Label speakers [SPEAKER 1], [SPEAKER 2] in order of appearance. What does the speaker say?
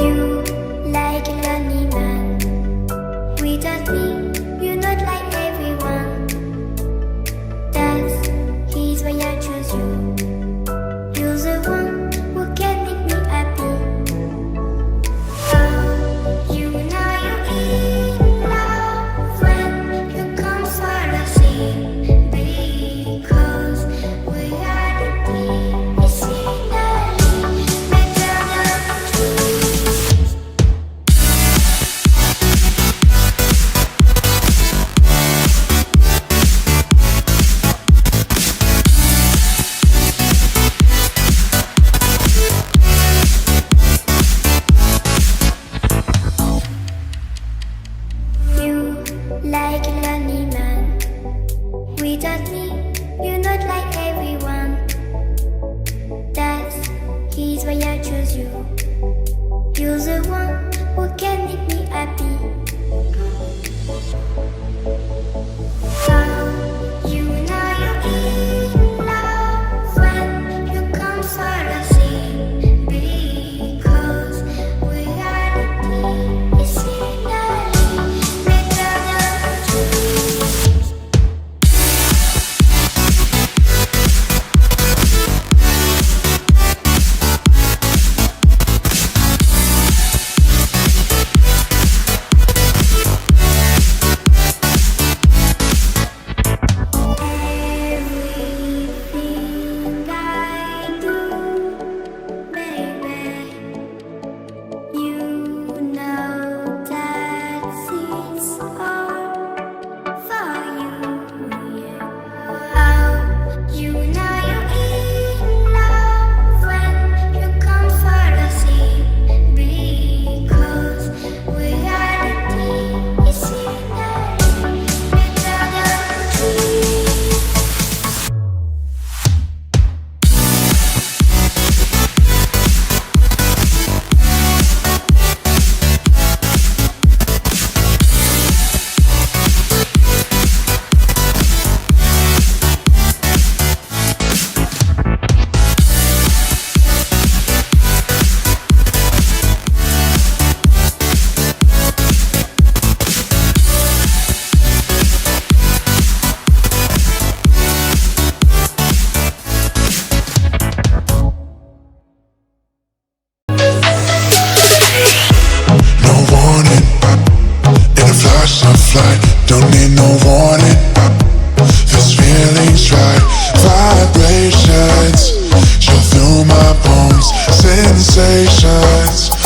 [SPEAKER 1] You like a lonely man. Without me, you're not like everyone. That's why I choose you. You're the one who can make me happy. Oh, you know you're in love when you come for the sea. Because reality is finally better than dreams. You like a lonely man. Without me, you're not like everyone. That's why I choose you. You're the one who can make me happy. Oh, you know you're in love when you come for the sea. Because reality is finally better than dreams. Everything I do, baby, you know that it's all for you. Yeah. Oh, you know you're in love when you come for the sea. Because reality is finally better than dreams.
[SPEAKER 2] No warning, in a flash of light, don't need no warning. This feeling's right, vibrations chill through my bones, sensations.